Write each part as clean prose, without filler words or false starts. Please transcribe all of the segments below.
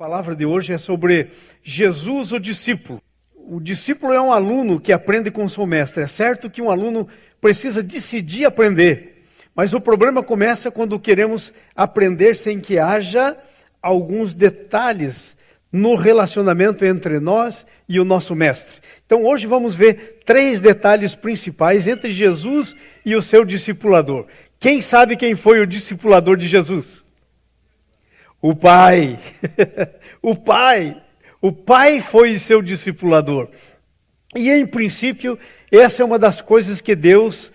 palavra de hoje é sobre Jesus, o discípulo. O discípulo é um aluno que aprende com o seu mestre. É certo que um aluno precisa decidir aprender, mas o problema começa quando queremos aprender sem que haja alguns detalhes no relacionamento entre nós e o nosso mestre. Então hoje vamos ver 3 detalhes principais entre Jesus e o seu discipulador. Quem sabe quem foi o discipulador de Jesus? O Pai. O Pai. O Pai foi seu discipulador. E em princípio, essa é uma das coisas que Deus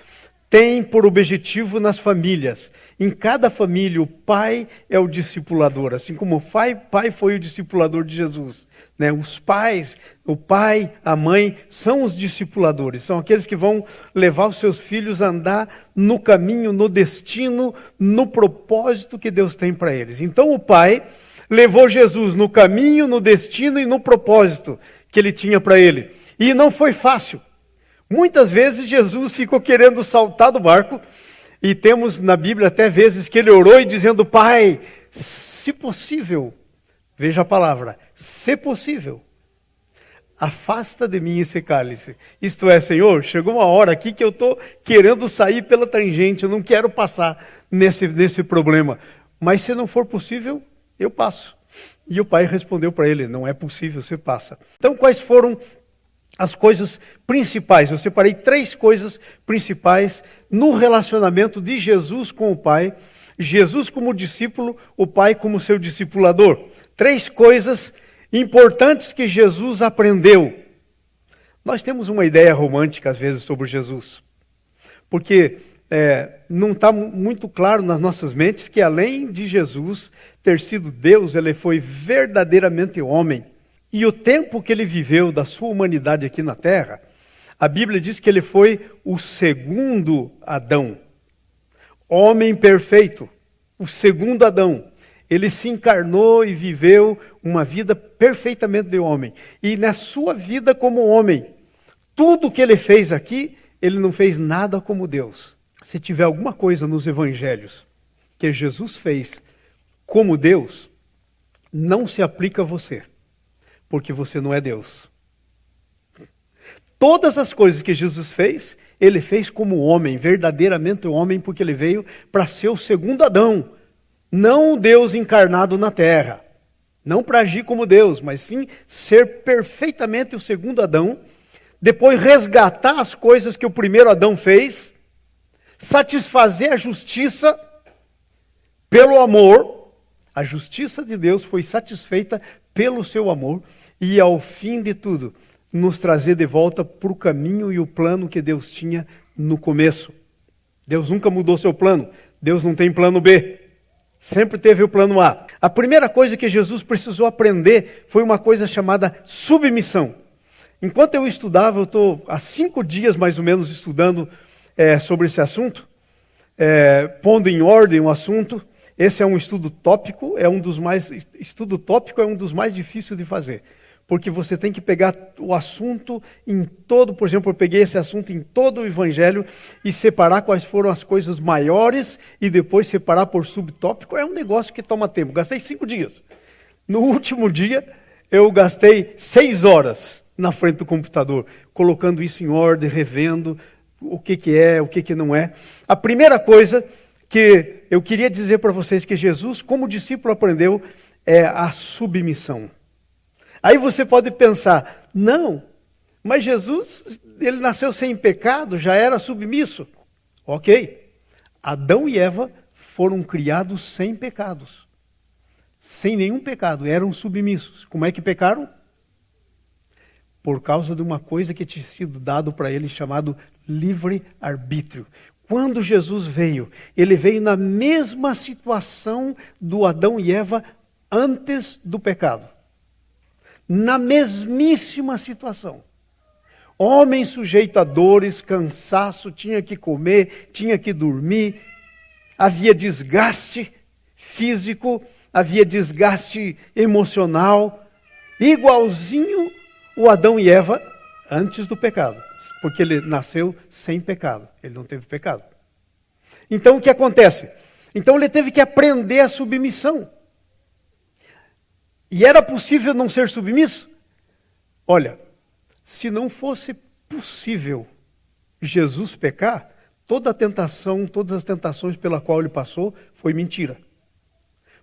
tem por objetivo nas famílias. Em cada família, o pai é o discipulador, assim como o pai foi o discipulador de Jesus. Né? Os pais, o pai, a mãe, são os discipuladores, são aqueles que vão levar os seus filhos a andar no caminho, no destino, no propósito que Deus tem para eles. Então o pai levou Jesus no caminho, no destino e no propósito que ele tinha para ele. E não foi fácil. Muitas vezes Jesus ficou querendo saltar do barco, e temos na Bíblia até vezes que ele orou e dizendo: Pai, se possível, veja a palavra, se possível, afasta de mim esse cálice. Isto é, Senhor, chegou uma hora aqui que eu estou querendo sair pela tangente, eu não quero passar nesse problema, mas se não for possível, eu passo. E o pai respondeu para ele: não é possível, você passa. Então quais foram as coisas principais? Eu separei 3 coisas principais no relacionamento de Jesus com o Pai. Jesus como discípulo, o Pai como seu discipulador. 3 coisas importantes que Jesus aprendeu. Nós temos uma ideia romântica às vezes sobre Jesus. Porque não está muito claro nas nossas mentes que além de Jesus ter sido Deus, ele foi verdadeiramente homem. E o tempo que ele viveu da sua humanidade aqui na Terra, a Bíblia diz que ele foi o segundo Adão. Homem perfeito, o segundo Adão. Ele se encarnou e viveu uma vida perfeitamente de homem. E na sua vida como homem, tudo que ele fez aqui, ele não fez nada como Deus. Se tiver alguma coisa nos evangelhos que Jesus fez como Deus, não se aplica a você. Porque você não é Deus. Todas as coisas que Jesus fez, ele fez como homem, verdadeiramente homem, porque ele veio para ser o segundo Adão. Não o Deus encarnado na terra. Não para agir como Deus, mas sim ser perfeitamente o segundo Adão. Depois resgatar as coisas que o primeiro Adão fez. Satisfazer a justiça pelo amor. A justiça de Deus foi satisfeita pelo seu amor, e ao fim de tudo, nos trazer de volta para o caminho e o plano que Deus tinha no começo. Deus nunca mudou seu plano, Deus não tem plano B, sempre teve o plano A. A primeira coisa que Jesus precisou aprender foi uma coisa chamada submissão. Enquanto eu estudava, eu estou há 5 dias mais ou menos estudando sobre esse assunto, pondo em ordem o assunto. Esse é um estudo tópico, estudo tópico é um dos mais difíceis de fazer. Porque você tem que pegar o assunto em todo, por exemplo, eu peguei esse assunto em todo o Evangelho e separar quais foram as coisas maiores e depois separar por subtópico. É um negócio que toma tempo. Gastei 5 dias. No último dia, eu gastei 6 horas na frente do computador, colocando isso em ordem, revendo o que é, o que não é. A primeira coisa que eu queria dizer para vocês que Jesus, como discípulo, aprendeu é a submissão. Aí você pode pensar, não, mas Jesus, ele nasceu sem pecado, já era submisso. Ok, Adão e Eva foram criados sem pecados. Sem nenhum pecado, eram submissos. Como é que pecaram? Por causa de uma coisa que tinha sido dado para eles, chamado livre-arbítrio. Quando Jesus veio, ele veio na mesma situação do Adão e Eva antes do pecado. Na mesmíssima situação. Homem sujeito a dores, cansaço, tinha que comer, tinha que dormir. Havia desgaste físico, havia desgaste emocional. Igualzinho o Adão e Eva antes do pecado. Porque ele nasceu sem pecado. Ele não teve pecado. Então o que acontece? Então ele teve que aprender a submissão. E era possível não ser submisso? Olha, se não fosse possível Jesus pecar, toda a tentação, todas as tentações pela qual ele passou, foi mentira.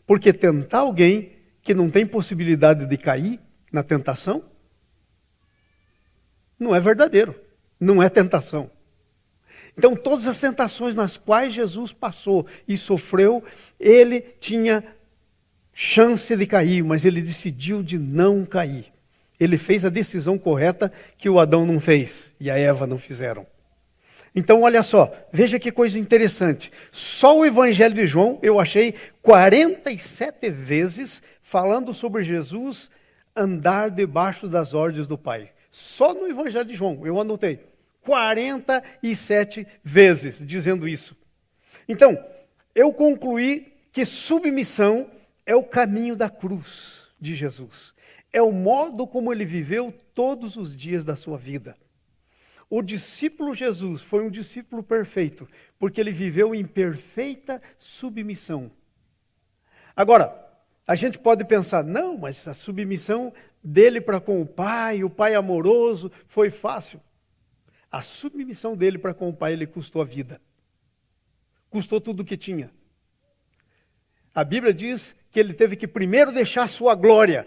Porque tentar alguém que não tem possibilidade de cair na tentação, não é verdadeiro, não é tentação. Então, todas as tentações nas quais Jesus passou e sofreu, ele tinha chance de cair, mas ele decidiu de não cair. Ele fez a decisão correta que o Adão não fez e a Eva não fizeram. Então, olha só, veja que coisa interessante. Só o Evangelho de João, eu achei 47 vezes falando sobre Jesus andar debaixo das ordens do Pai. Só no Evangelho de João, eu anotei. 47 vezes dizendo isso. Então, eu concluí que submissão é o caminho da cruz de Jesus. É o modo como ele viveu todos os dias da sua vida. O discípulo Jesus foi um discípulo perfeito, porque ele viveu em perfeita submissão. Agora, a gente pode pensar, não, mas a submissão dele para com o pai amoroso, foi fácil. A submissão dele para com o pai, ele custou a vida. Custou tudo o que tinha. A Bíblia diz que ele teve que primeiro deixar a sua glória.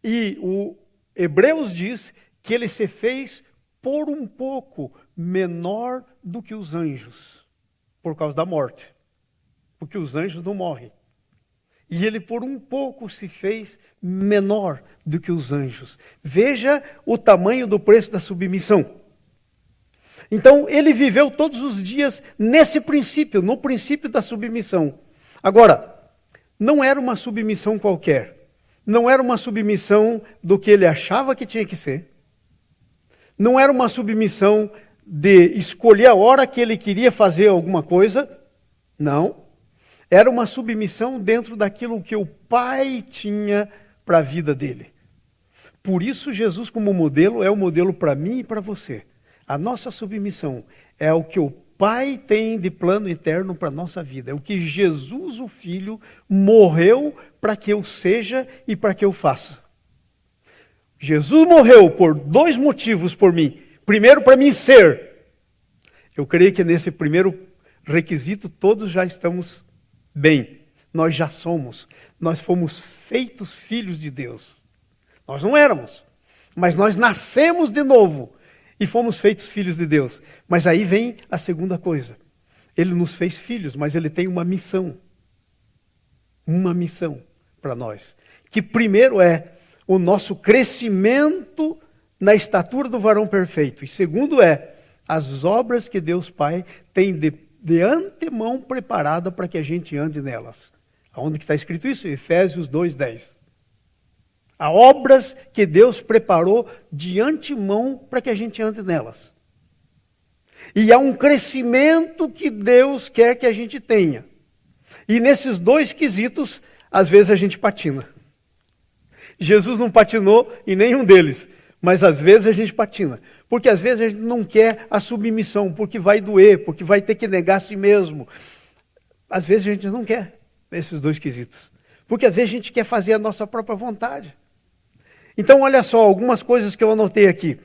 E o Hebreus diz que ele se fez por um pouco menor do que os anjos, por causa da morte. Porque os anjos não morrem. E ele por um pouco se fez menor do que os anjos. Veja o tamanho do preço da submissão. Então, ele viveu todos os dias nesse princípio, no princípio da submissão. Agora, não era uma submissão qualquer. Não era uma submissão do que ele achava que tinha que ser. Não era uma submissão de escolher a hora que ele queria fazer alguma coisa. Não. Era uma submissão dentro daquilo que o Pai tinha para a vida dele. Por isso, Jesus, como modelo, é o modelo para mim e para você. A nossa submissão é o que o Pai tem de plano eterno para a nossa vida. É o que Jesus, o Filho, morreu para que eu seja e para que eu faça. Jesus morreu por 2 motivos por mim. Primeiro, para mim ser. Eu creio que nesse primeiro requisito todos já estamos bem. Nós já somos. Nós fomos feitos filhos de Deus. Nós não éramos, mas nós nascemos de novo e fomos feitos filhos de Deus. Mas aí vem a segunda coisa. Ele nos fez filhos, mas ele tem uma missão. Uma missão para nós. Que primeiro é o nosso crescimento na estatura do varão perfeito. E segundo é as obras que Deus Pai tem de antemão preparada para que a gente ande nelas. Aonde que está escrito isso? Efésios 2:10. Há obras que Deus preparou de antemão para que a gente ande nelas. E há um crescimento que Deus quer que a gente tenha. E nesses 2 quesitos, às vezes a gente patina. Jesus não patinou em nenhum deles, mas às vezes a gente patina. Porque às vezes a gente não quer a submissão, porque vai doer, porque vai ter que negar a si mesmo. Às vezes a gente não quer esses 2 quesitos. Porque às vezes a gente quer fazer a nossa própria vontade. Então olha só, algumas coisas que eu anotei aqui.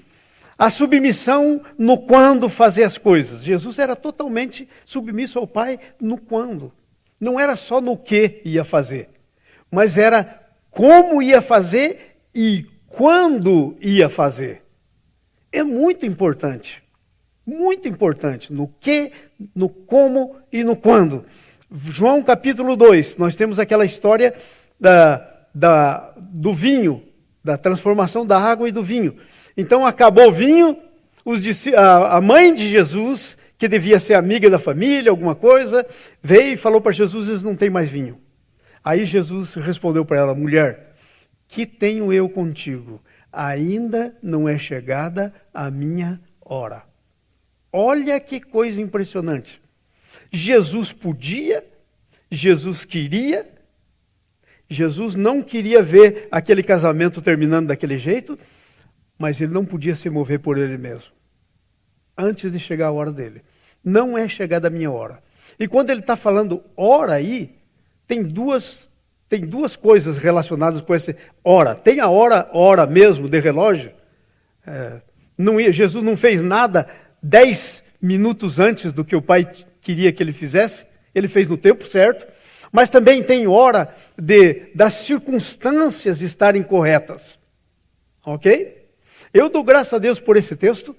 A submissão no quando fazer as coisas. Jesus era totalmente submisso ao Pai no quando. Não era só no que ia fazer, mas era como ia fazer e quando ia fazer. É muito importante no que, no como e no quando. João capítulo 2, nós temos aquela história do vinho, da transformação da água e do vinho. Então acabou o vinho, a mãe de Jesus, que devia ser amiga da família, alguma coisa, veio e falou para Jesus, eles não têm mais vinho. Aí Jesus respondeu para ela, mulher, que tenho eu contigo? Ainda não é chegada a minha hora. Olha que coisa impressionante. Jesus podia, Jesus queria, Jesus não queria ver aquele casamento terminando daquele jeito, mas ele não podia se mover por ele mesmo. Antes de chegar a hora dele. Não é chegada a minha hora. E quando ele está falando hora aí, tem 2 tem duas coisas relacionadas com essa hora. Tem a hora mesmo de relógio. Jesus não fez nada 10 minutos antes do que o Pai queria que ele fizesse. Ele fez no tempo certo. Mas também tem hora das circunstâncias estarem corretas. Ok? Eu dou graças a Deus por esse texto,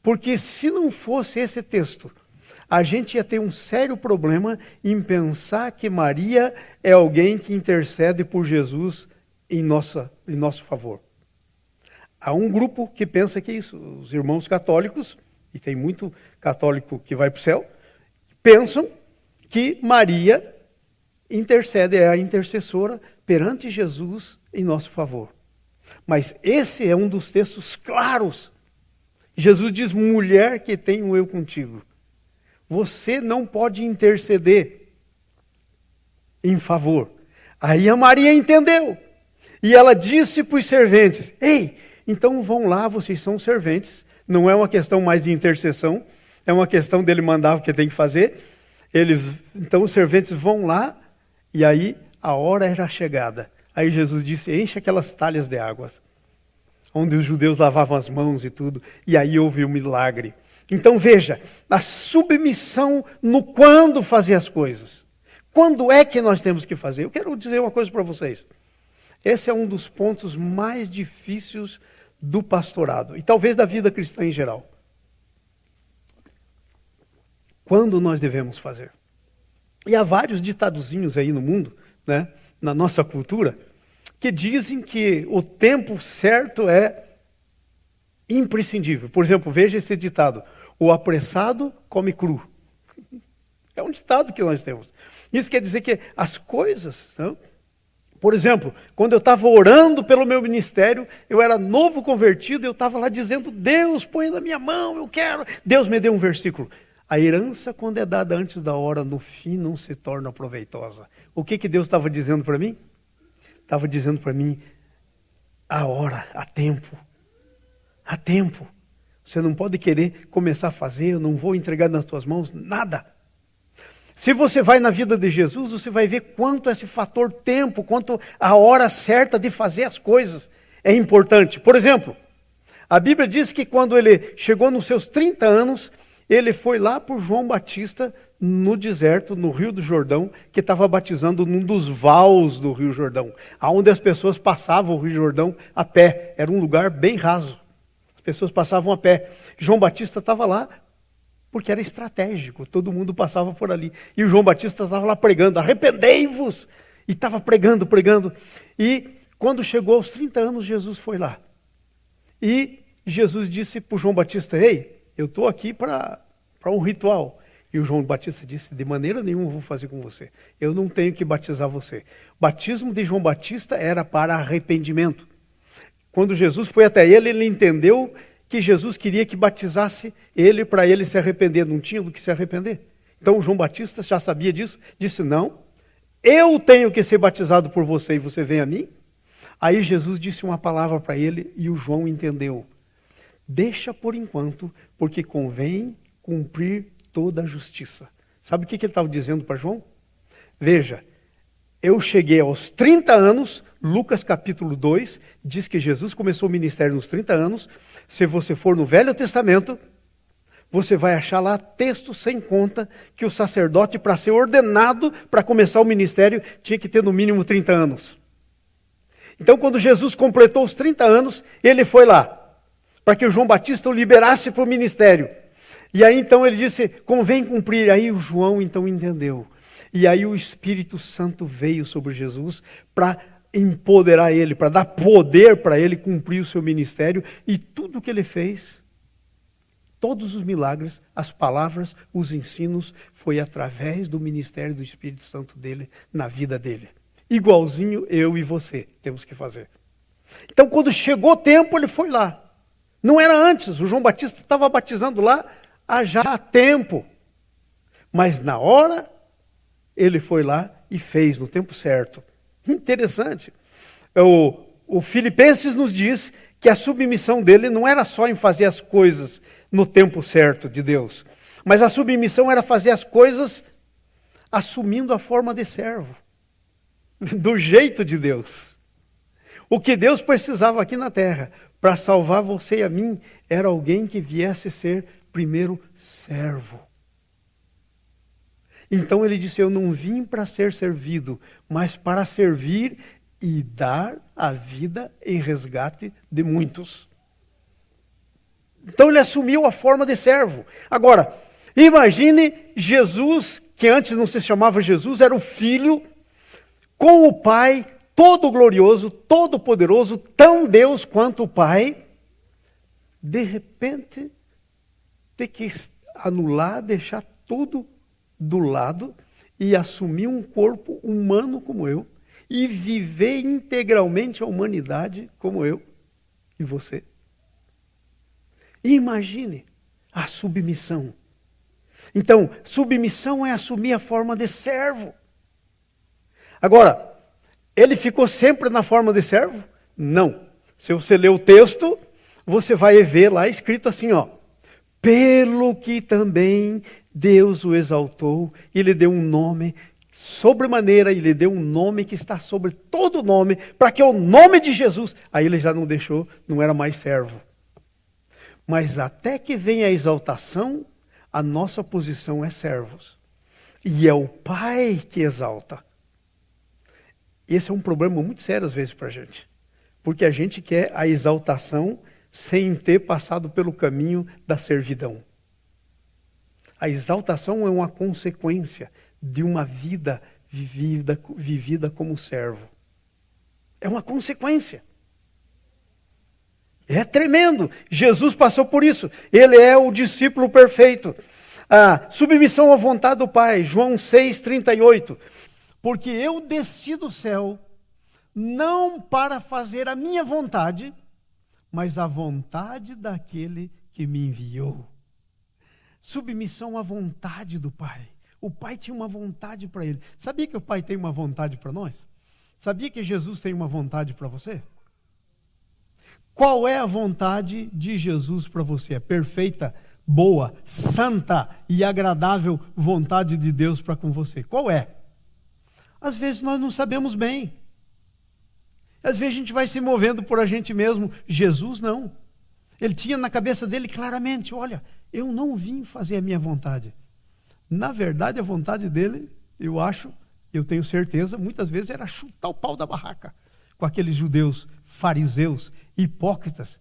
porque se não fosse esse texto, a gente ia ter um sério problema em pensar que Maria é alguém que intercede por Jesus em nosso favor. Há um grupo que pensa que isso, os irmãos católicos, e tem muito católico que vai para o céu, pensam que Maria intercede, é a intercessora perante Jesus em nosso favor. Mas esse é um dos textos claros. Jesus diz, mulher que tenho eu contigo. Você não pode interceder em favor. Aí a Maria entendeu. E ela disse para os serventes, ei, então vão lá, vocês são serventes. Não é uma questão mais de intercessão, é uma questão dele mandar o que tem que fazer. Então os serventes vão lá, e aí a hora era chegada. Aí Jesus disse, enche aquelas talhas de águas, onde os judeus lavavam as mãos e tudo. E aí houve um milagre. Então veja, a submissão no quando fazer as coisas. Quando é que nós temos que fazer? Eu quero dizer uma coisa para vocês. Esse é um dos pontos mais difíceis do pastorado, e talvez da vida cristã em geral. Quando nós devemos fazer? E há vários ditadozinhos aí no mundo, né, na nossa cultura, que dizem que o tempo certo é imprescindível. Por exemplo, veja esse ditado, o apressado come cru. É um ditado que nós temos. Isso quer dizer que as coisas... Não? Por exemplo, quando eu estava orando pelo meu ministério, eu era novo convertido, eu estava lá dizendo, Deus, põe na minha mão, eu quero. Deus me deu um versículo. A herança, quando é dada antes da hora, no fim não se torna proveitosa. O que Deus estava dizendo para mim? Estava dizendo para mim, a hora, há tempo. Há tempo. Você não pode querer começar a fazer, eu não vou entregar nas tuas mãos, nada. Se você vai na vida de Jesus, você vai ver quanto esse fator tempo, quanto a hora certa de fazer as coisas é importante. Por exemplo, a Bíblia diz que quando ele chegou nos seus 30 anos, ele foi lá por João Batista no deserto, no Rio do Jordão, que estava batizando num dos vales do Rio Jordão, onde as pessoas passavam o Rio Jordão a pé. Era um lugar bem raso. As pessoas passavam a pé. João Batista estava lá porque era estratégico, todo mundo passava por ali. E o João Batista estava lá pregando, arrependei-vos! E estava pregando. E quando chegou aos 30 anos, Jesus foi lá. E Jesus disse para o João Batista, ei, eu estou aqui para um ritual. E o João Batista disse, de maneira nenhuma eu vou fazer com você. Eu não tenho que batizar você. O batismo de João Batista era para arrependimento. Quando Jesus foi até ele, ele entendeu que Jesus queria que batizasse ele para ele se arrepender. Não tinha do que se arrepender. Então o João Batista já sabia disso. Disse, não, eu tenho que ser batizado por você e você vem a mim? Aí Jesus disse uma palavra para ele e o João entendeu. Deixa por enquanto, porque convém cumprir toda a justiça. Sabe o que ele estava dizendo para João? Veja, eu cheguei aos 30 anos, Lucas capítulo 2, diz que Jesus começou o ministério nos 30 anos. Se você for no Velho Testamento, você vai achar lá textos sem conta que o sacerdote, para ser ordenado, para começar o ministério, tinha que ter no mínimo 30 anos. Então, quando Jesus completou os 30 anos, ele foi lá, para que o João Batista o liberasse para o ministério. E aí, então, ele disse, convém cumprir. Aí o João, então, entendeu. E aí o Espírito Santo veio sobre Jesus para empoderar ele, para dar poder para ele cumprir o seu ministério. E tudo o que ele fez, todos os milagres, as palavras, os ensinos, foi através do ministério do Espírito Santo dele, na vida dele. Igualzinho eu e você temos que fazer. Então, quando chegou o tempo, ele foi lá. Não era antes, o João Batista estava batizando lá já há tempo. Mas na hora, ele foi lá e fez no tempo certo. Interessante. O Filipenses nos diz que a submissão dele não era só em fazer as coisas no tempo certo de Deus, mas a submissão era fazer as coisas assumindo a forma de servo. do jeito de Deus. O que Deus precisava aqui na terra para salvar você e a mim era alguém que viesse ser primeiro servo. Então ele disse: eu não vim para ser servido, mas para servir e dar a vida em resgate de muitos. Então ele assumiu a forma de servo. Agora, imagine Jesus, que antes não se chamava Jesus, era o Filho, com o Pai, todo glorioso, todo poderoso, tão Deus quanto o Pai, de repente ter que anular, deixar tudo do lado e assumir um corpo humano como eu e viver integralmente a humanidade como eu e você. Imagine a submissão. Então, submissão é assumir a forma de servo. Agora, ele ficou sempre na forma de servo? Não. Se você ler o texto, você vai ver lá escrito assim, ó: pelo que também Deus o exaltou e lhe deu um nome sobremaneira, e lhe deu um nome que está sobre todo nome, para que o nome de Jesus, aí ele já não deixou, não era mais servo. Mas até que venha a exaltação, a nossa posição é servos. E é o Pai que exalta. Esse é um problema muito sério às vezes para a gente. Porque a gente quer a exaltação sem ter passado pelo caminho da servidão. A exaltação é uma consequência de uma vida vivida como servo. É uma consequência. É tremendo. Jesus passou por isso. Ele é o discípulo perfeito. A submissão à vontade do Pai. João 6,38. Porque eu desci do céu, não para fazer a minha vontade, mas a vontade daquele que me enviou. Submissão à vontade do Pai. O Pai tinha uma vontade para ele. Sabia que o Pai tem uma vontade para nós? Sabia que Jesus tem uma vontade para você? Qual é a vontade de Jesus para você? A perfeita, boa, santa e agradável vontade de Deus para com você. Qual é? Às vezes nós não sabemos bem. Às vezes a gente vai se movendo por a gente mesmo. Jesus não. Ele tinha na cabeça dele claramente: olha, eu não vim fazer a minha vontade. Na verdade, a vontade dele, eu tenho certeza, muitas vezes era chutar o pau da barraca com aqueles judeus, fariseus, hipócritas.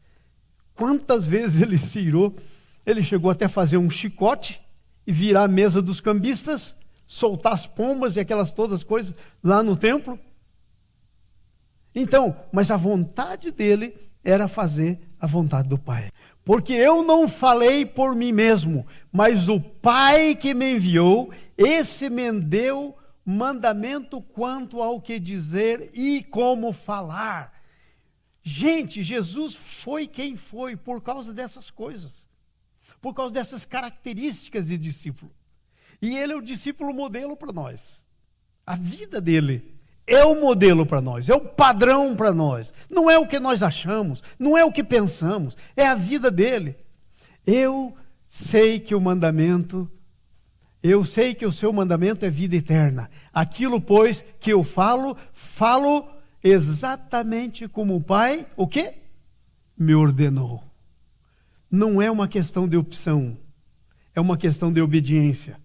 Quantas vezes ele se irou? Ele chegou até a fazer um chicote e virar a mesa dos cambistas, soltar as pombas e aquelas todas coisas lá no templo. Então, mas a vontade dele era fazer a vontade do Pai. Porque eu não falei por mim mesmo, mas o Pai que me enviou, esse me deu mandamento quanto ao que dizer e como falar. Gente, Jesus foi quem foi por causa dessas coisas, por causa dessas características de discípulo. E ele é o discípulo modelo para nós. A vida dele é o modelo para nós, é o padrão para nós. Não é o que nós achamos, não é o que pensamos, é a vida dele. Eu sei que o seu mandamento é vida eterna. Aquilo, pois, que eu falo exatamente como o Pai, o quê? Me ordenou. Não é uma questão de opção, é uma questão de obediência.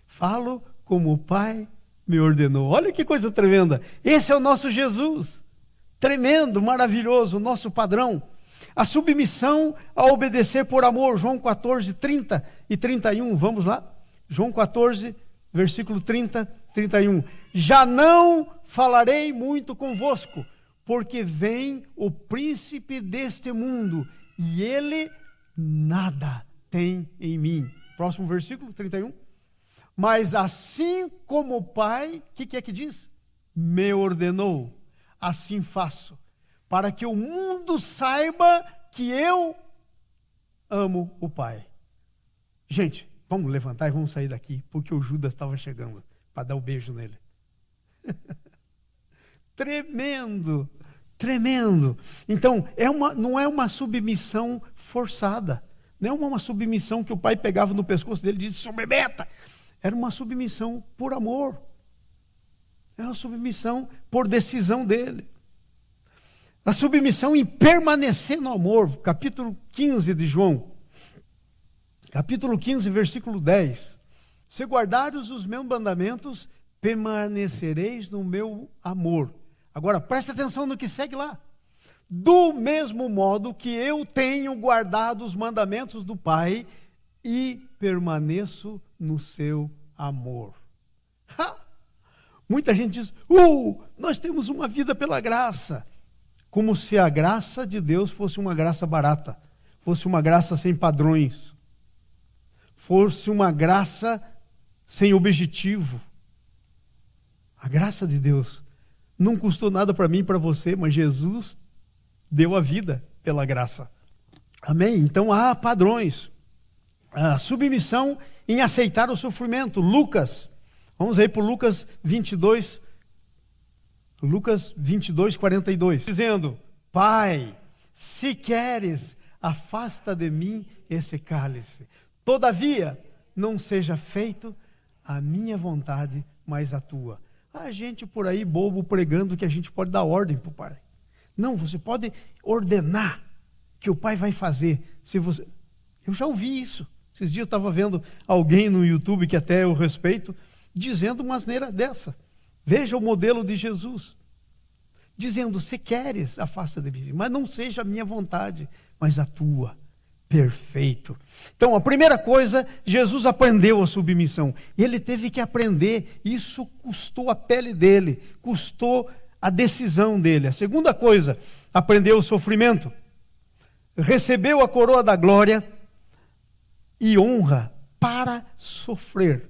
Falo como o Pai me ordenou. Olha que coisa tremenda. Esse é o nosso Jesus. Tremendo, maravilhoso, o nosso padrão. A submissão a obedecer por amor. João 14, 30 e 31. Vamos lá? João 14, versículo 30, 31. Já não falarei muito convosco, porque vem o príncipe deste mundo, e ele nada tem em mim. Próximo versículo, 31. Mas assim como o Pai, o que é que diz? Me ordenou, assim faço, para que o mundo saiba que eu amo o Pai. Gente, vamos levantar e vamos sair daqui, porque o Judas estava chegando para dar um beijo nele. Tremendo, tremendo. Então, não é uma submissão forçada, não é uma submissão que o Pai pegava no pescoço dele e disse: submeta. Era uma submissão por amor. É uma submissão por decisão dele. A submissão em permanecer no amor. Capítulo 15 de João. Capítulo 15, versículo 10. Se guardares os meus mandamentos, permanecereis no meu amor. Agora, presta atenção no que segue lá. Do mesmo modo que eu tenho guardado os mandamentos do Pai e permaneço no seu amor. Ha! Muita gente diz, nós temos uma vida pela graça. Como se a graça de Deus fosse uma graça barata, fosse uma graça sem padrões, fosse uma graça sem objetivo. A graça de Deus não custou nada para mim e para você, mas Jesus deu a vida pela graça. Amém? Então há padrões. A submissão em aceitar o sofrimento. Lucas, vamos aí para Lucas 22, 42. Dizendo, Pai, se queres, afasta de mim esse cálice. Todavia, não seja feito a minha vontade, mas a tua. Há gente por aí bobo pregando que a gente pode dar ordem para o Pai. Não, você pode ordenar que o Pai vai fazer. Eu já ouvi isso. Esses dias eu estava vendo alguém no YouTube, que até eu respeito, dizendo uma asneira dessa. Veja o modelo de Jesus. Dizendo, se queres, afasta de mim. Mas não seja a minha vontade, mas a tua. Perfeito. Então, a primeira coisa, Jesus aprendeu a submissão. Ele teve que aprender. Isso custou a pele dele. Custou a decisão dele. A segunda coisa, aprendeu o sofrimento. Recebeu a coroa da glória e honra para sofrer.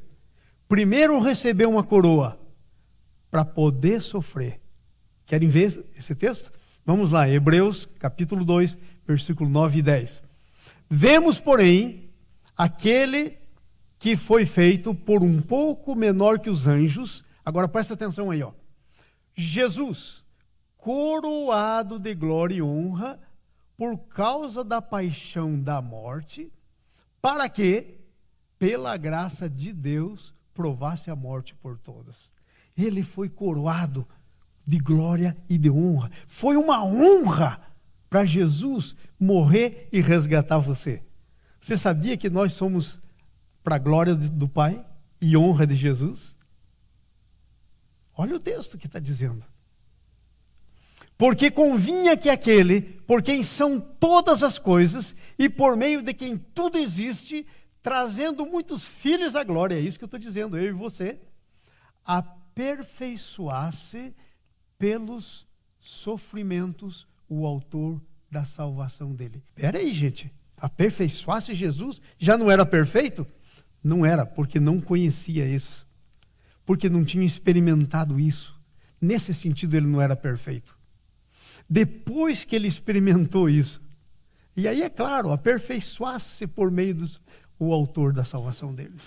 Primeiro recebeu uma coroa para poder sofrer. Querem ver esse texto? Vamos lá, Hebreus capítulo 2, versículo 9 e 10. Vemos, porém, aquele que foi feito por um pouco menor que os anjos. Agora presta atenção aí, ó. Jesus, coroado de glória e honra, por causa da paixão da morte, para que, pela graça de Deus, provasse a morte por todas. Ele foi coroado de glória e de honra. Foi uma honra para Jesus morrer e resgatar você. Você sabia que nós somos para a glória do Pai e honra de Jesus? Olha o texto que está dizendo. Porque convinha que aquele, por quem são todas as coisas, e por meio de quem tudo existe, trazendo muitos filhos à glória, é isso que eu estou dizendo, eu e você, aperfeiçoasse pelos sofrimentos o autor da salvação dele. Espera aí, gente, aperfeiçoasse Jesus, já não era perfeito? Não era, porque não conhecia isso, porque não tinha experimentado isso. Nesse sentido ele não era perfeito. Depois que ele experimentou isso, e aí é claro, aperfeiçoasse por meio o autor da salvação deles.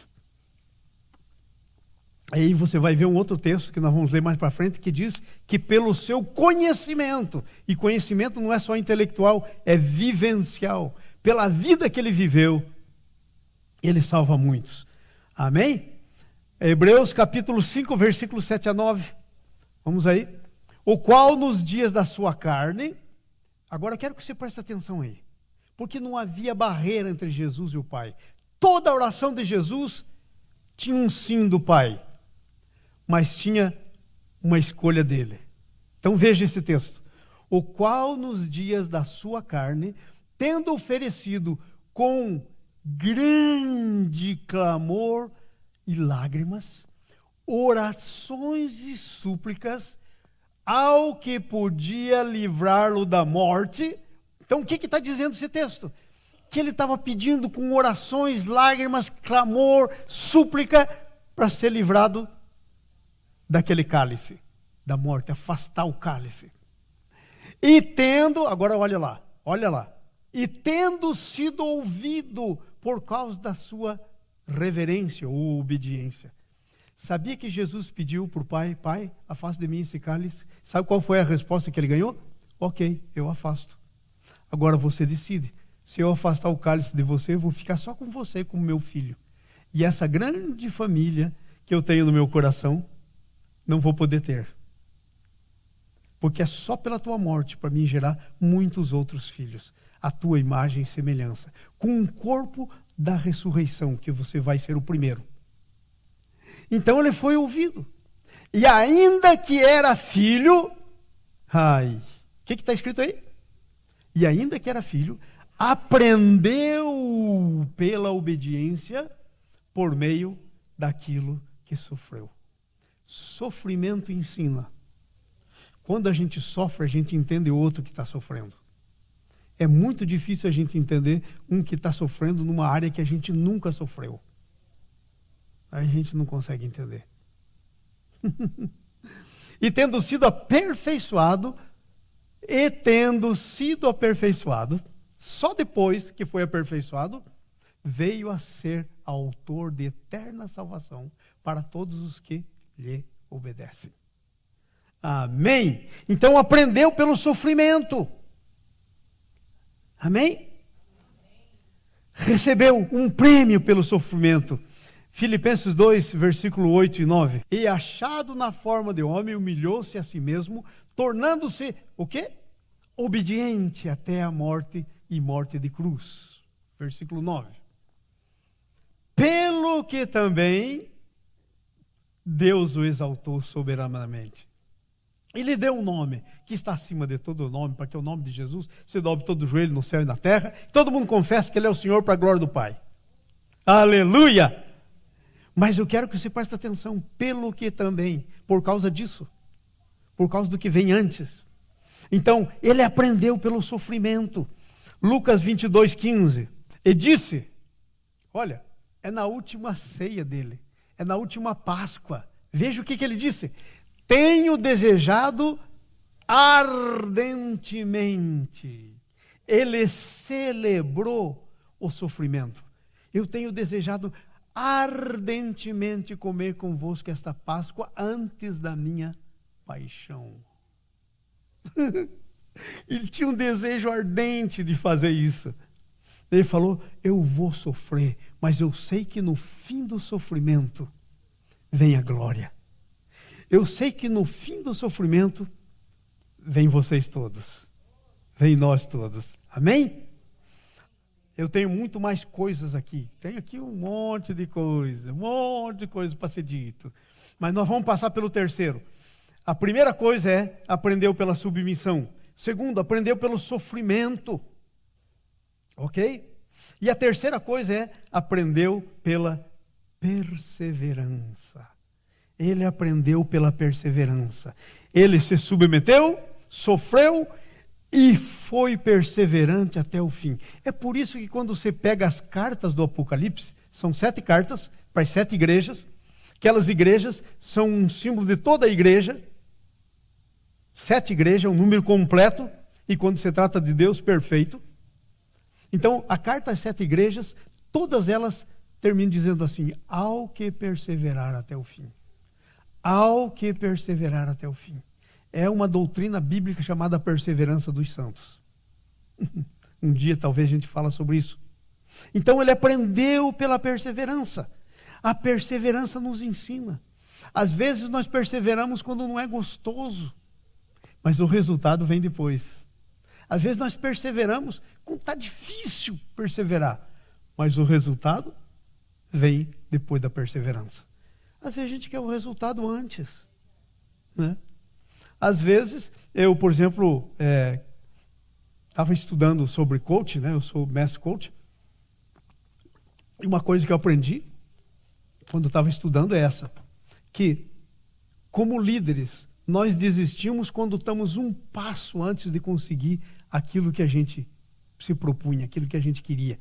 Aí você vai ver um outro texto que nós vamos ler mais para frente, que diz que pelo seu conhecimento, e conhecimento não é só intelectual, é vivencial, pela vida que ele viveu, ele salva muitos. Amém? Hebreus capítulo 5, versículo 7 a 9. Vamos aí. O qual nos dias da sua carne, agora eu quero que você preste atenção aí, porque não havia barreira entre Jesus e o Pai. Toda a oração de Jesus tinha um sim do Pai, mas tinha uma escolha dele. Então veja esse texto. O qual nos dias da sua carne, tendo oferecido com grande clamor e lágrimas, orações e súplicas, ao que podia livrá-lo da morte. Então o que está dizendo esse texto? Que ele estava pedindo com orações, lágrimas, clamor, súplica, para ser livrado daquele cálice, da morte, afastar o cálice. E tendo, agora olha lá, e tendo sido ouvido por causa da sua reverência ou obediência. Sabia que Jesus pediu para o Pai, Pai, afasta de mim esse cálice? Sabe qual foi a resposta que ele ganhou? Ok, eu afasto. Agora você decide. Se eu afastar o cálice de você, eu vou ficar só com você, com o meu filho. E essa grande família que eu tenho no meu coração, não vou poder ter. Porque é só pela tua morte para mim gerar muitos outros filhos, a tua imagem e semelhança, com um corpo da ressurreição, que você vai ser o primeiro. Então ele foi ouvido. E ainda que era filho, o que está escrito aí? E ainda que era filho, aprendeu pela obediência por meio daquilo que sofreu. Sofrimento ensina. Quando a gente sofre, a gente entende o outro que está sofrendo. É muito difícil a gente entender um que está sofrendo numa área que a gente nunca sofreu. A gente não consegue entender. E tendo sido aperfeiçoado, só depois que foi aperfeiçoado, veio a ser autor de eterna salvação para todos os que lhe obedecem. Amém? Então aprendeu pelo sofrimento. Amém? Recebeu um prêmio pelo sofrimento. Filipenses 2, versículo 8 e 9. E achado na forma de homem, humilhou-se a si mesmo, tornando-se, o quê? Obediente até a morte e morte de cruz. Versículo 9. Pelo que também Deus o exaltou soberanamente. E lhe deu um nome que está acima de todo nome, para que o nome de Jesus se dobre todo o joelho no céu e na terra, e todo mundo confesse que Ele é o Senhor para a glória do Pai. Aleluia! Mas eu quero que você preste atenção, pelo que também, por causa disso, por causa do que vem antes. Então, ele aprendeu pelo sofrimento. Lucas 22, 15. E disse, olha, é na última ceia dele, é na última Páscoa. Veja o que ele disse. Tenho desejado ardentemente. Ele celebrou o sofrimento. Eu tenho desejado ardentemente comer convosco esta Páscoa antes da minha paixão. Ele tinha um desejo ardente de fazer isso. Ele falou, eu vou sofrer, mas eu sei que no fim do sofrimento vem a glória. Eu sei que no fim do sofrimento vem vocês todos. Vem nós todos. Amém? Eu tenho muito mais coisas aqui. Tenho aqui um monte de coisa para ser dito. Mas nós vamos passar pelo terceiro. A primeira coisa é, aprendeu pela submissão. Segundo, aprendeu pelo sofrimento. Ok? E a terceira coisa é, aprendeu pela perseverança. Ele aprendeu pela perseverança. Ele se submeteu, sofreu e foi perseverante até o fim. É por isso que quando você pega as cartas do Apocalipse, são 7 cartas para as 7 igrejas. Aquelas igrejas são um símbolo de toda a igreja. 7 igrejas é um número completo. E quando se trata de Deus, perfeito. Então, a carta às 7 igrejas, todas elas terminam dizendo assim, ao que perseverar até o fim. Ao que perseverar até o fim. É uma doutrina bíblica chamada perseverança dos santos. Um dia talvez a gente fale sobre isso. Então ele aprendeu pela perseverança. A perseverança nos ensina. Às vezes nós perseveramos quando não é gostoso, mas o resultado vem depois. Às vezes nós perseveramos quando está difícil perseverar, mas o resultado vem depois da perseverança. Às vezes a gente quer o resultado antes, né? Às vezes, eu, por exemplo, estava estudando sobre coach, né? Eu sou mestre coach. E uma coisa que eu aprendi quando estava estudando é essa, que como líderes, nós desistimos quando estamos um passo antes de conseguir aquilo que a gente se propunha, aquilo que a gente queria.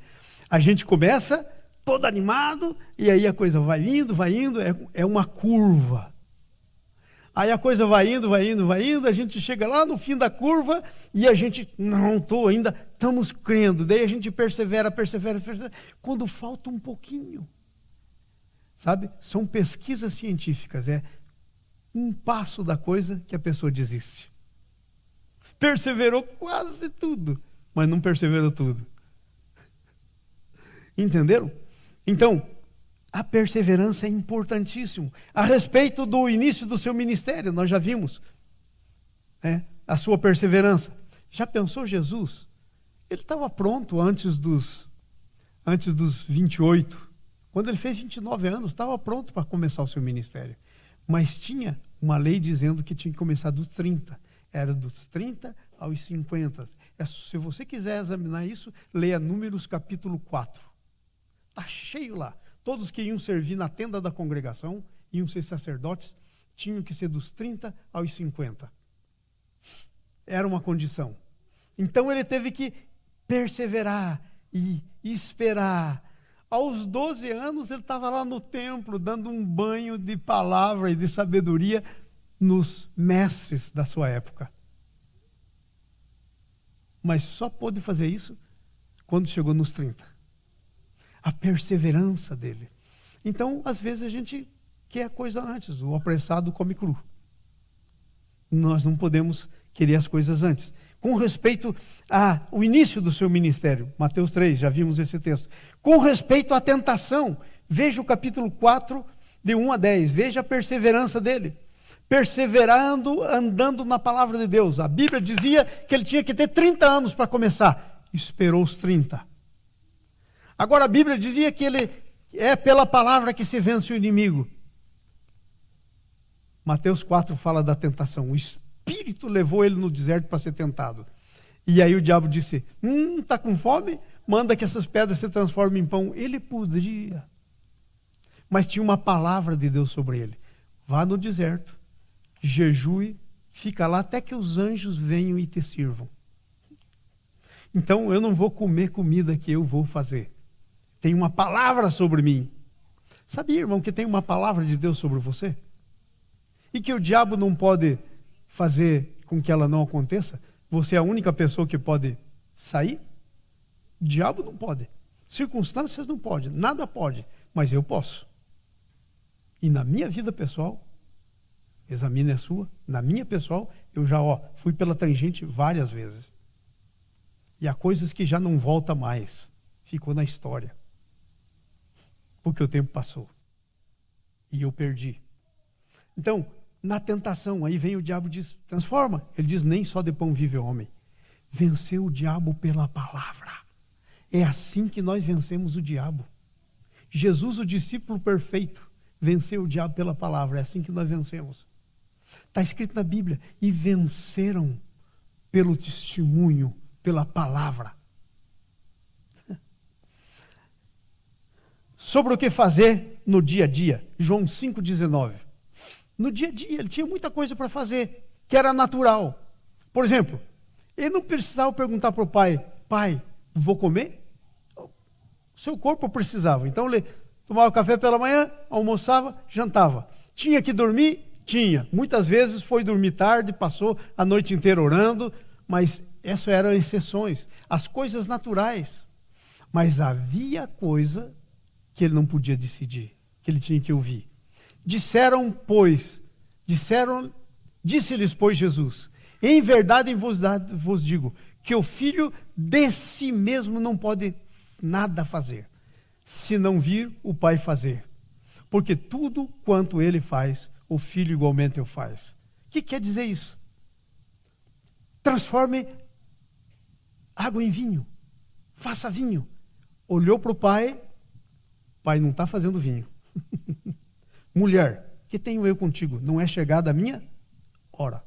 A gente começa todo animado, e aí a coisa vai indo, é uma curva. Aí a coisa vai indo, a gente chega lá no fim da curva, e a gente, não estou ainda, estamos crendo. Daí a gente persevera. Quando falta um pouquinho. Sabe? São pesquisas científicas, é um passo da coisa que a pessoa desiste. Perseverou quase tudo, mas não perseverou tudo. Entenderam? Então, A perseverança é importantíssimo. A respeito do início do seu ministério, nós já vimos a sua perseverança. Já pensou Jesus? Ele estava pronto antes dos 28. Quando ele fez 29 anos, estava pronto para começar o seu ministério. Mas tinha uma lei dizendo que tinha que começar dos 30. Era dos 30 aos 50. Se você quiser examinar isso, leia Números capítulo 4. Está cheio lá. Todos que iam servir na tenda da congregação, iam ser sacerdotes, tinham que ser dos 30 aos 50. Era uma condição. Então ele teve que perseverar e esperar. Aos 12 anos ele estava lá no templo, dando um banho de palavra e de sabedoria nos mestres da sua época. Mas só pôde fazer isso quando chegou nos 30. A perseverança dele. Então, às vezes a gente quer a coisa antes. O apressado come cru. Nós não podemos querer as coisas antes. Com respeito ao início do seu ministério, Mateus 3, já vimos esse texto. Com respeito à tentação, veja o capítulo 4, de 1 a 10. Veja a perseverança dele. Perseverando, andando na palavra de Deus. A Bíblia dizia que ele tinha que ter 30 anos para começar. Esperou os 30. Agora a Bíblia dizia que ele é pela palavra que se vence o inimigo. Mateus 4 fala da tentação. O Espírito levou ele no deserto para ser tentado. E aí o diabo disse, está com fome? Manda que essas pedras se transformem em pão. Ele podia. Mas tinha uma palavra de Deus sobre ele. Vá no deserto, jejue, fica lá até que os anjos venham e te sirvam. Então eu não vou comer comida que eu vou fazer. Tem uma palavra sobre mim. Sabia, irmão, que tem uma palavra de Deus sobre você? E que o diabo não pode fazer com que ela não aconteça? Você é a única pessoa que pode sair? O diabo não pode. Circunstâncias não pode. Nada pode. Mas eu posso. E na minha vida pessoal, examine a sua, na minha pessoal, eu já fui pela tangente várias vezes. E há coisas que já não volta mais. Ficou na história. Porque o tempo passou. E eu perdi. Então, na tentação, aí vem o diabo e diz, transforma. Ele diz, nem só de pão vive o homem. Venceu o diabo pela palavra. É assim que nós vencemos o diabo. Jesus, o discípulo perfeito, venceu o diabo pela palavra. É assim que nós vencemos. Está escrito na Bíblia. E venceram pelo testemunho, pela palavra. Sobre o que fazer no dia a dia. João 5,19. No dia a dia, ele tinha muita coisa para fazer, que era natural. Por exemplo, ele não precisava perguntar para o pai, pai, vou comer? O seu corpo precisava. Então ele tomava café pela manhã, almoçava, jantava. Tinha que dormir? Tinha. Muitas vezes foi dormir tarde, passou a noite inteira orando, mas essas eram exceções. As coisas naturais. Mas havia coisa que ele não podia decidir, que ele tinha que ouvir. Disse-lhes, pois, Jesus, em verdade vos digo, que o filho de si mesmo não pode nada fazer, se não vir o pai fazer. Porque tudo quanto ele faz, o filho igualmente o faz. O que quer dizer isso? Transforme água em vinho. Faça vinho. Olhou para o pai não está fazendo vinho. Mulher, que tenho eu contigo? Não é chegada a minha hora.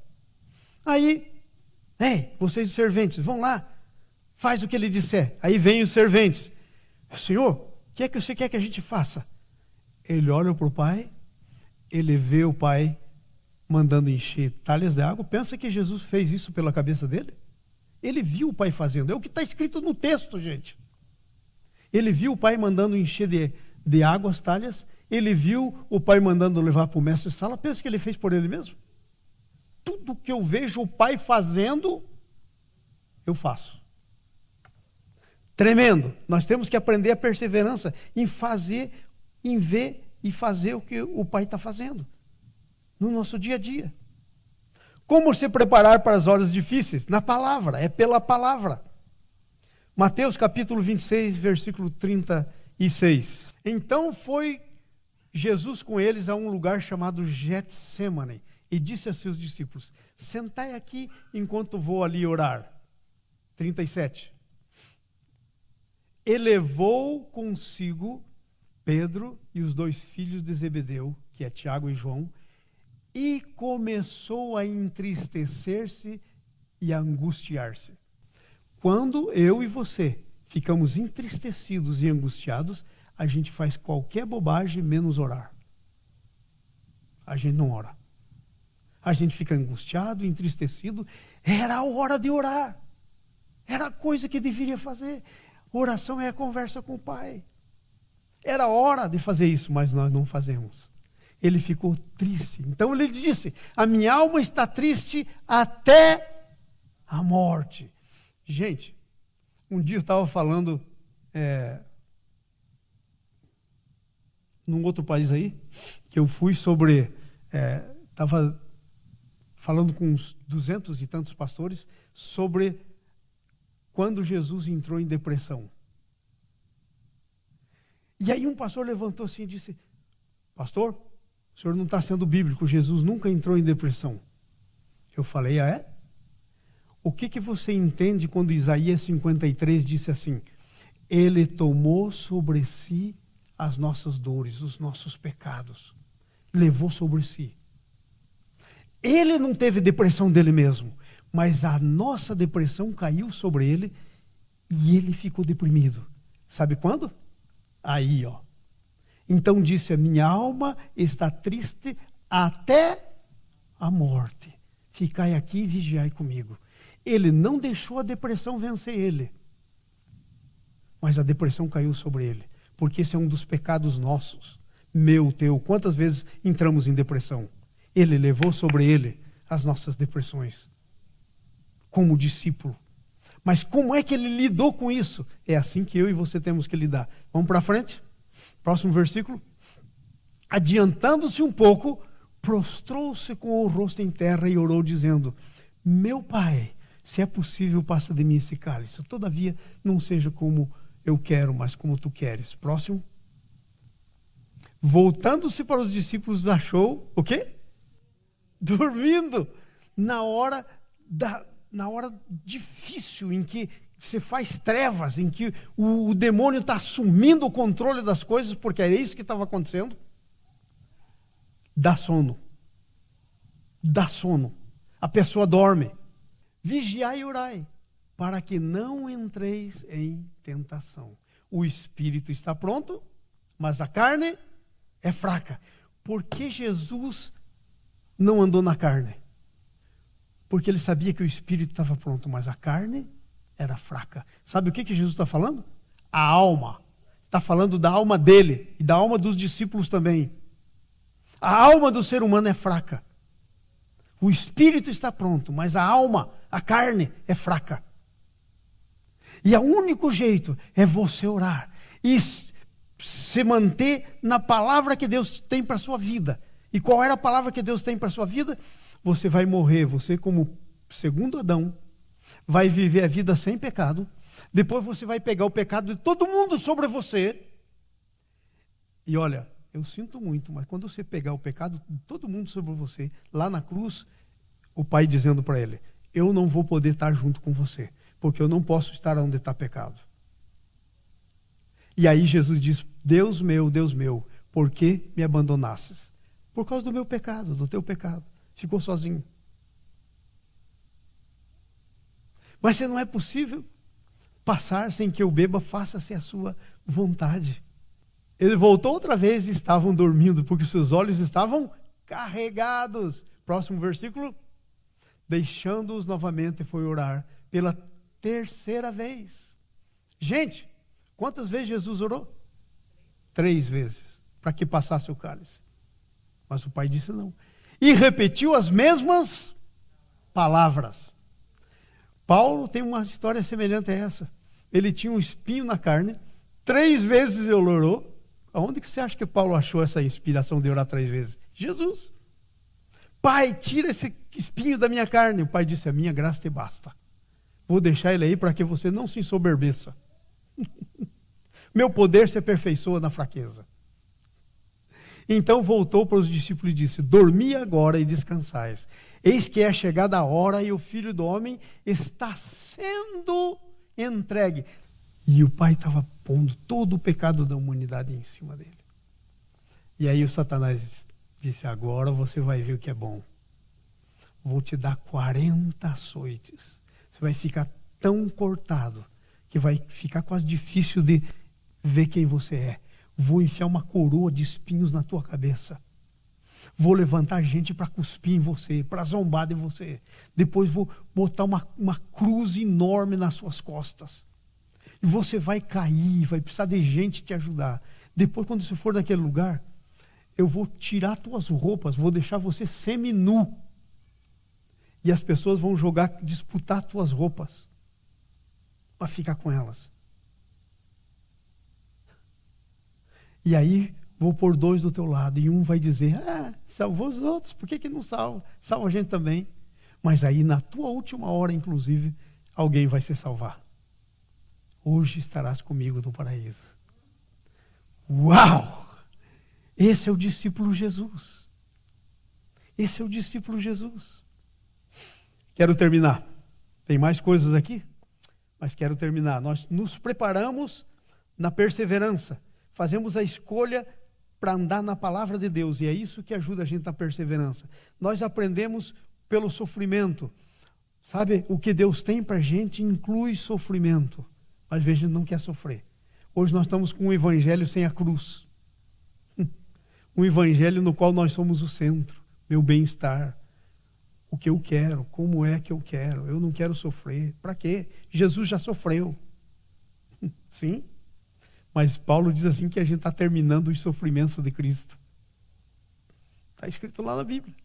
Aí, vocês serventes, vão lá, faz o que ele disser. Aí vem os serventes. Senhor, o que é que você quer que a gente faça? Ele olha para o pai, ele vê o pai mandando encher talhas de água. Pensa que Jesus fez isso pela cabeça dele? Ele viu o pai fazendo. É o que está escrito no texto, gente. Ele viu o pai mandando encher de água as talhas. Ele viu o pai mandando levar para o mestre sala. Pensa que ele fez por ele mesmo? Tudo que eu vejo o pai fazendo, eu faço. Tremendo. Nós temos que aprender a perseverança em fazer, em ver e fazer o que o pai está fazendo no nosso dia a dia. Como se preparar para as horas difíceis? Na palavra, é pela palavra. Mateus capítulo 26, versículo 36. Então foi Jesus com eles a um lugar chamado Getsêmane e disse a seus discípulos: sentai aqui enquanto vou ali orar. 37. E levou consigo Pedro e os 2 filhos de Zebedeu, que é Tiago e João, e começou a entristecer-se e a angustiar-se. Quando eu e você ficamos entristecidos e angustiados, a gente faz qualquer bobagem menos orar. A gente não ora. A gente fica angustiado, entristecido. Era a hora de orar. Era a coisa que deveria fazer. Oração é a conversa com o Pai. Era hora de fazer isso, mas nós não fazemos. Ele ficou triste. Então ele disse: a minha alma está triste até a morte. Gente, um dia eu estava falando num outro país aí, que eu fui sobre... Estava falando com uns 200 e tantos pastores sobre quando Jesus entrou em depressão. E aí um pastor levantou assim e disse: pastor, o senhor não está sendo bíblico, Jesus nunca entrou em depressão. Eu falei: ah, é? O que você entende quando Isaías 53 disse assim: ele tomou sobre si as nossas dores, os nossos pecados, levou sobre si. Ele não teve depressão dele mesmo, mas a nossa depressão caiu sobre ele e ele ficou deprimido. Sabe quando? Aí, ó. Então disse: a minha alma está triste até a morte. Ficai aqui e vigiai comigo. Ele não deixou a depressão vencer ele, mas a depressão caiu sobre ele, porque esse é um dos pecados nossos, meu, teu. Quantas vezes entramos em depressão? Ele levou sobre ele as nossas depressões, como discípulo. Mas como é que ele lidou com isso? É assim que eu e você temos que lidar. Vamos para frente? Próximo versículo. Adiantando-se um pouco, prostrou-se com o rosto em terra e orou, dizendo: meu Pai, se é possível, passa de mim esse cálice. Todavia, não seja como eu quero, mas como tu queres. Próximo. Voltando-se para os discípulos, achou o quê? Dormindo. Na hora difícil, em que você faz trevas, em que o demônio está assumindo o controle das coisas, porque era isso que estava acontecendo. Dá sono. Dá sono. A pessoa dorme. Vigiai e orai, para que não entreis em tentação. O espírito está pronto, mas a carne é fraca. Por que Jesus não andou na carne? Porque ele sabia que o espírito estava pronto, mas a carne era fraca. Sabe o que Jesus está falando? A alma. Está falando da alma dele e da alma dos discípulos também. A alma do ser humano é fraca. O espírito está pronto, mas a alma, a carne, é fraca. E o único jeito é você orar e se manter na palavra que Deus tem para a sua vida. E qual era a palavra que Deus tem para a sua vida? Você vai morrer, você como segundo Adão, vai viver a vida sem pecado. Depois você vai pegar o pecado de todo mundo sobre você. E olha, eu sinto muito, mas quando você pegar o pecado de todo mundo sobre você, lá na cruz, o Pai dizendo para ele: eu não vou poder estar junto com você, porque eu não posso estar onde está pecado. E aí Jesus diz: Deus meu, por que me abandonastes? Por causa do meu pecado, do teu pecado. Ficou sozinho. Mas se não é possível passar sem que eu beba, faça-se a sua vontade. Ele voltou outra vez e estavam dormindo, porque seus olhos estavam carregados. Próximo versículo. Deixando-os novamente, foi orar pela terceira vez. Gente, quantas vezes Jesus orou? 3 vezes, para que passasse o cálice. Mas o Pai disse não. E repetiu as mesmas palavras. Paulo tem uma história semelhante a essa. Ele tinha um espinho na carne, 3 vezes ele orou. Aonde que você acha que Paulo achou essa inspiração de orar 3 vezes? Jesus. Pai, tira esse espinho da minha carne. O Pai disse: a minha graça te basta. Vou deixar ele aí para que você não se ensoberbeça. Meu poder se aperfeiçoa na fraqueza. Então voltou para os discípulos e disse: dormi agora e descansais. Eis que é chegada a hora e o Filho do Homem está sendo entregue. E o Pai estava pondo todo o pecado da humanidade em cima dele. E aí o Satanás disse: agora você vai ver o que é bom. Vou te dar 40 açoites. Você vai ficar tão cortado que vai ficar quase difícil de ver quem você é. Vou enfiar uma coroa de espinhos na tua cabeça. Vou levantar gente para cuspir em você, para zombar de você. Depois vou botar uma cruz enorme nas suas costas. E você vai cair, vai precisar de gente te ajudar. Depois, quando você for naquele lugar, eu vou tirar tuas roupas, vou deixar você semi-nu. E as pessoas vão disputar tuas roupas para ficar com elas. E aí vou pôr 2 do teu lado, e um vai dizer: salvou os outros, por que não salva? Salva a gente também. Mas aí na tua última hora, inclusive, alguém vai se salvar. Hoje estarás comigo no paraíso. Uau! Esse é o discípulo Jesus. Esse é o discípulo Jesus. Quero terminar. Tem mais coisas aqui, mas quero terminar. Nós nos preparamos na perseverança. Fazemos a escolha para andar na palavra de Deus. E é isso que ajuda a gente na perseverança. Nós aprendemos pelo sofrimento. Sabe, o que Deus tem para a gente inclui sofrimento. Mas às vezes a gente não quer sofrer. Hoje nós estamos com um evangelho sem a cruz. Um evangelho no qual nós somos o centro. Meu bem-estar. O que eu quero. Como é que eu quero. Eu não quero sofrer. Para quê? Jesus já sofreu. Sim. Mas Paulo diz assim que a gente está terminando os sofrimentos de Cristo. Está escrito lá na Bíblia.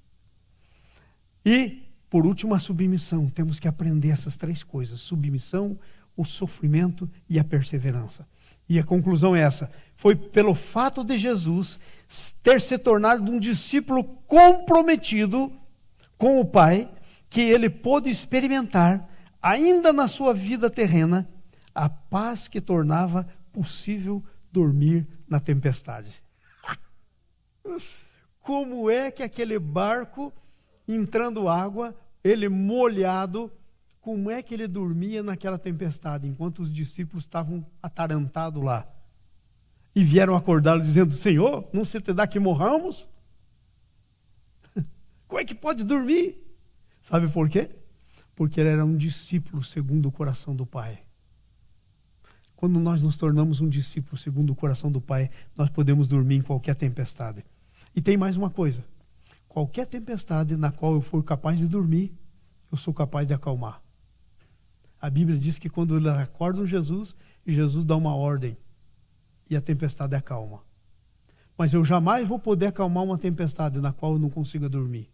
E, por último, a submissão. Temos que aprender essas 3 coisas. Submissão, o sofrimento e a perseverança. E a conclusão é essa. Foi pelo fato de Jesus ter se tornado um discípulo comprometido com o Pai, que ele pôde experimentar, ainda na sua vida terrena, a paz que tornava possível dormir na tempestade. Como é que aquele barco, entrando água, ele molhado, como é que ele dormia naquela tempestade, enquanto os discípulos estavam atarantados lá? E vieram acordá-lo dizendo: Senhor, não se te dá que morramos? Como é que pode dormir? Sabe por quê? Porque ele era um discípulo segundo o coração do Pai. Quando nós nos tornamos um discípulo segundo o coração do Pai, nós podemos dormir em qualquer tempestade. E tem mais uma coisa. Qualquer tempestade na qual eu for capaz de dormir, eu sou capaz de acalmar. A Bíblia diz que quando eles acordam Jesus, Jesus dá uma ordem e a tempestade acalma. Mas eu jamais vou poder acalmar uma tempestade na qual eu não consiga dormir.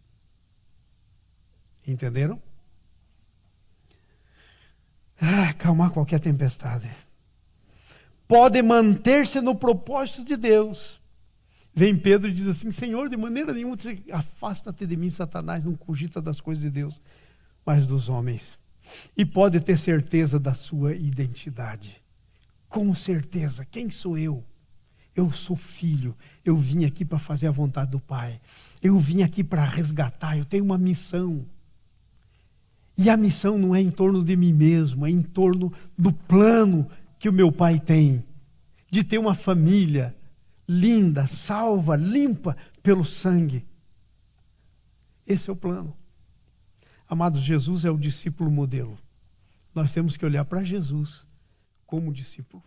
Entenderam? Acalmar qualquer tempestade. Pode manter-se no propósito de Deus. Vem Pedro e diz assim: Senhor, de maneira nenhuma, afasta-te de mim, Satanás, não cogita das coisas de Deus, mas dos homens. E pode ter certeza da sua identidade. Com certeza, quem sou eu? Eu sou filho, eu vim aqui para fazer a vontade do Pai. Eu vim aqui para resgatar, eu tenho uma missão. E a missão não é em torno de mim mesmo, é em torno do plano que o meu Pai tem, de ter uma família linda, salva, limpa pelo sangue. Esse é o plano. Amados, Jesus é o discípulo modelo. Nós temos que olhar para Jesus como discípulo.